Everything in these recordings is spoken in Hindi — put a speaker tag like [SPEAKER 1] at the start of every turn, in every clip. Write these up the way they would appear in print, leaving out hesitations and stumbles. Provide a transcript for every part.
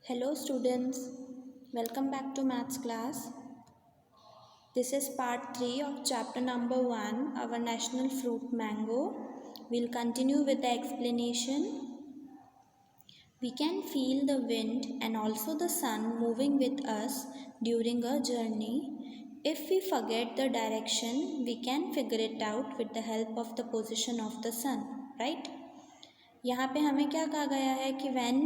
[SPEAKER 1] Hello students, welcome back to maths class. This is part 3 of chapter number 1, our national fruit mango. We'll continue with the explanation. We can feel the wind and also the sun moving with us during a journey. If we forget the direction, we can figure it out with the help of the position of the sun, right? यहाँ पे हमें क्या कहा गया है कि when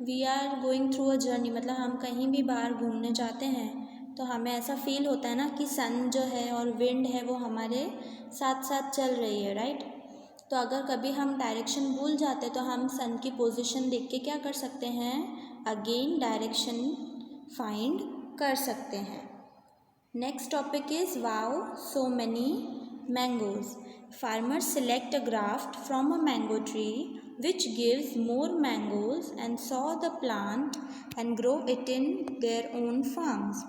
[SPEAKER 1] we are going through a journey, मतलब हम कहीं भी बाहर घूमने जाते हैं तो हमें ऐसा फील होता है ना कि सन जो है और विंड है वो हमारे साथ साथ चल रही है, राइट। तो अगर कभी हम डायरेक्शन भूल जाते तो हम सन की पोजीशन देख के क्या कर सकते हैं, अगेन डायरेक्शन फाइंड कर सकते हैं। Next topic is wow so many mangoes. Farmers select a graft from a mango tree which gives more mangoes and sow the plant and grow it in their own farms.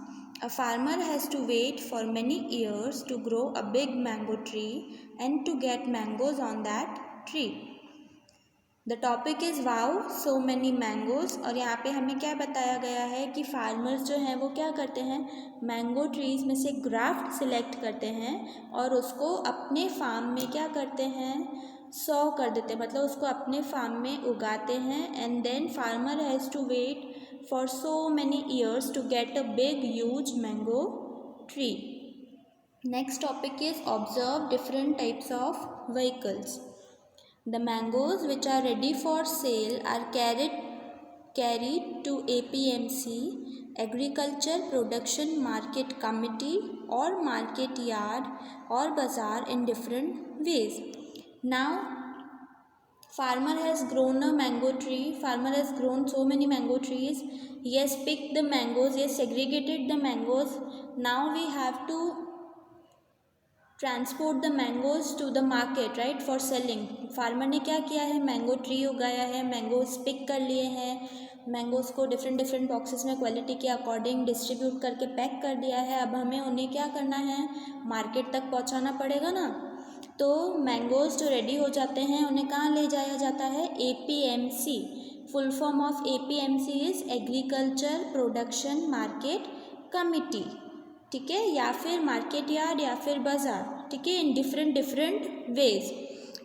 [SPEAKER 1] A farmer has to wait for many years to grow a big mango tree and to get mangoes on that tree. The topic is wow so many mangoes. और यहाँ पे हमें क्या बताया गया है कि फार्मर्स जो हैं वो क्या करते हैं, मैंगो ट्रीज़ में से ग्राफ्ट सिलेक्ट करते हैं और उसको अपने फार्म में क्या करते हैं, सो कर देते हैं, मतलब उसको अपने फार्म में उगाते हैं। And then farmer has to wait for so many years to get a big huge mango tree. Next topic is observe different types of vehicles. The mangoes which are ready for sale are carried to APMC, Agriculture Production Market Committee, or market yard or bazaar in different ways. Now, farmer has grown a mango tree. Farmer has grown so many mango trees. He has picked the mangoes. He has segregated the mangoes. Now we have to transport the mangoes to the market, right, for selling. Farmer ने क्या किया है, मैंगो ट्री उगाया है, मैंगोज़ पिक कर लिए हैं, मैंगोज़ को डिफरेंट डिफरेंट बॉक्सेस में क्वालिटी के अकॉर्डिंग डिस्ट्रीब्यूट करके पैक कर दिया है। अब हमें उन्हें क्या करना है, मार्केट तक पहुंचाना पड़ेगा ना। तो मैंगोज़ जो रेडी हो जाते हैं उन्हें कहाँ ले जाया जाता है, APMC। Full form of APMC is agriculture production market committee, ठीक है, या फिर मार्केट यार्ड या फिर बाज़ार, ठीक है, in different ways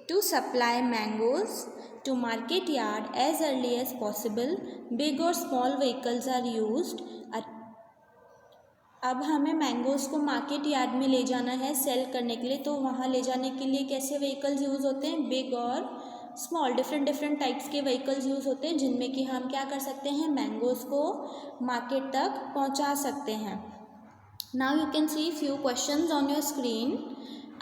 [SPEAKER 1] to supply mangoes to market yard as early as possible. Big और स्मॉल व्हीकल्स आर यूज्ड। अब हमें मैंगोज़ को मार्केट यार्ड में ले जाना है सेल करने के लिए, तो वहाँ ले जाने के लिए कैसे व्हीकल्स यूज़ होते हैं, बिग और स्मॉल, डिफरेंट टाइप्स के व्हीकल्स यूज़ होते हैं जिनमें कि हम क्या कर सकते हैं, मैंगोज़ को मार्केट तक पहुँचा सकते हैं। Now you can see few questions on your screen.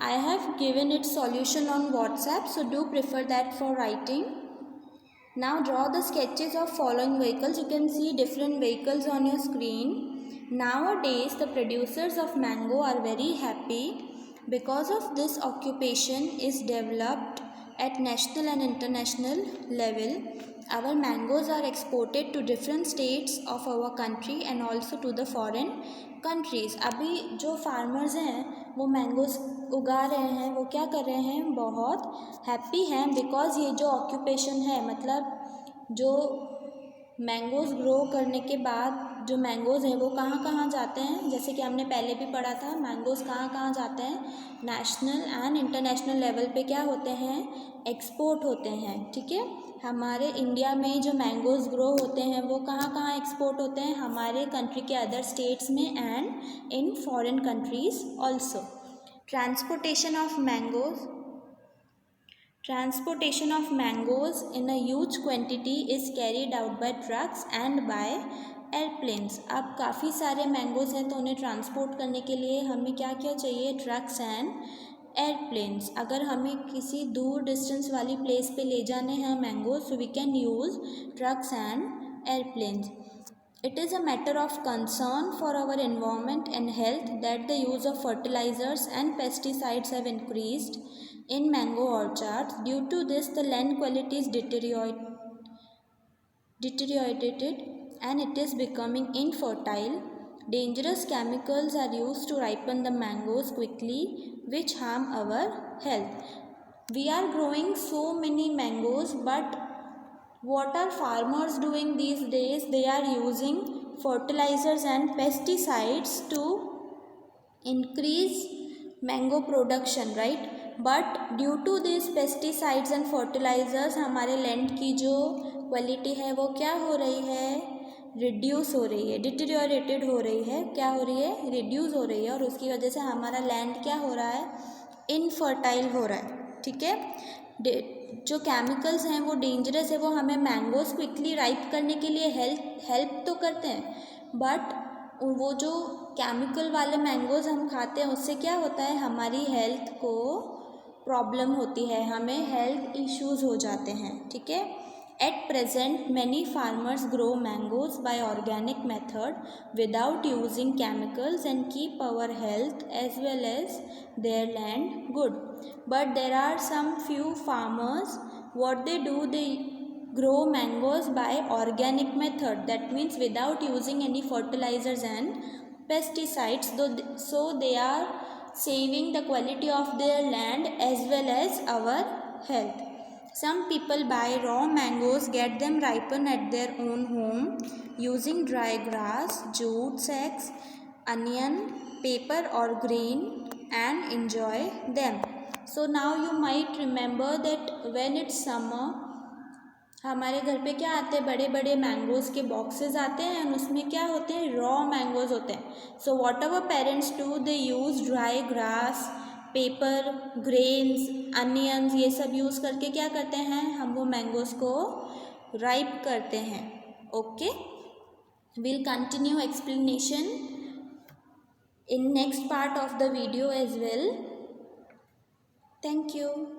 [SPEAKER 1] I have given its solution on WhatsApp, so do prefer that for writing. Now draw the sketches of following vehicles. You can see different vehicles on your screen. Nowadays the producers of mango are very happy because of this occupation is developed at national and international level. Our mangoes are exported to different states of our country and also to the foreign countries. अभी जो फार्मर्स हैं वो मैंगोज़ उगा रहे हैं, वो क्या कर रहे हैं, बहुत हैप्पी हैं बिकॉज़ ये जो ऑक्यूपेशन है, मतलब जो मैंगोज़ ग्रो करने के बाद जो मैंगोज़ हैं वो कहाँ कहाँ जाते हैं, जैसे कि हमने पहले भी पढ़ा था, मैंगोज़ कहाँ कहाँ जाते हैं, नेशनल एंड इंटरनेशनल लेवल पे क्या होते हैं, एक्सपोर्ट होते हैं, ठीक है। हमारे इंडिया में जो मैंगोज़ ग्रो होते हैं वो कहाँ कहाँ एक्सपोर्ट होते हैं, हमारे कंट्री के अदर स्टेट्स में and in foreign countries also. Transportation of mangoes in a huge quantity is carried out by trucks and by airplanes. अब काफ़ी सारे मैंगोज़ हैं तो उन्हें ट्रांसपोर्ट करने के लिए हमें क्या क्या चाहिए, ट्रक्स एंड एयरप्लेन्स। अगर हमें किसी दूर डिस्टेंस वाली प्लेस पे ले जाने हैं mangoes, so we can use trucks and airplanes. It is a matter of concern for our environment and health that the use of fertilizers and pesticides have increased in mango orchards. Due to this, the land quality is deteriorated and it is becoming infertile. Dangerous chemicals are used to ripen the mangoes quickly, which harm our health. We are growing so many mangoes, but What are farmers doing these days? They are using fertilizers and pesticides to increase mango production, right? But due to these pesticides and fertilizers हमारे लैंड की जो क्वालिटी है वो क्या हो रही है, रिड्यूस हो रही है, डिटेरियोरेटेड हो रही है, क्या हो रही है, रिड्यूस हो रही है, और उसकी वजह से हमारा लैंड क्या हो रहा है, इनफर्टाइल हो रहा है, ठीक है। जो केमिकल्स हैं वो डेंजरस है, वो हमें मैंगोज क्विकली राइप करने के लिए हेल्प तो करते हैं, बट वो जो केमिकल वाले मैंगोज हम खाते हैं उससे क्या होता है, हमारी हेल्थ को प्रॉब्लम होती है, हमें हेल्थ इश्यूज हो जाते हैं, ठीक है। At present many farmers grow mangoes by organic method without using chemicals and keep our health as well as their land good, but there are some few farmers what they grow mangoes by organic method, that means without using any fertilizers and pesticides, so they are saving the quality of their land as well as our health. Some people buy raw mangoes, get them ripen at their own home using dry grass, jute sacks, onion, paper or grain and enjoy them. So now you might remember that when it's summer, हमारे घर पे क्या आते हैं, बड़े बड़े मैंगोज के बॉक्सेस आते हैं और उसमें क्या होते हैं, रॉ मैंगोज होते हैं। So what ever parents do, they use dry grass, paper, grains, onions, ये सब यूज़ करके क्या करते हैं, हम वो मैंगोज को राइप करते हैं। Okay, we'll continue explanation in next part of the video as well. Thank you.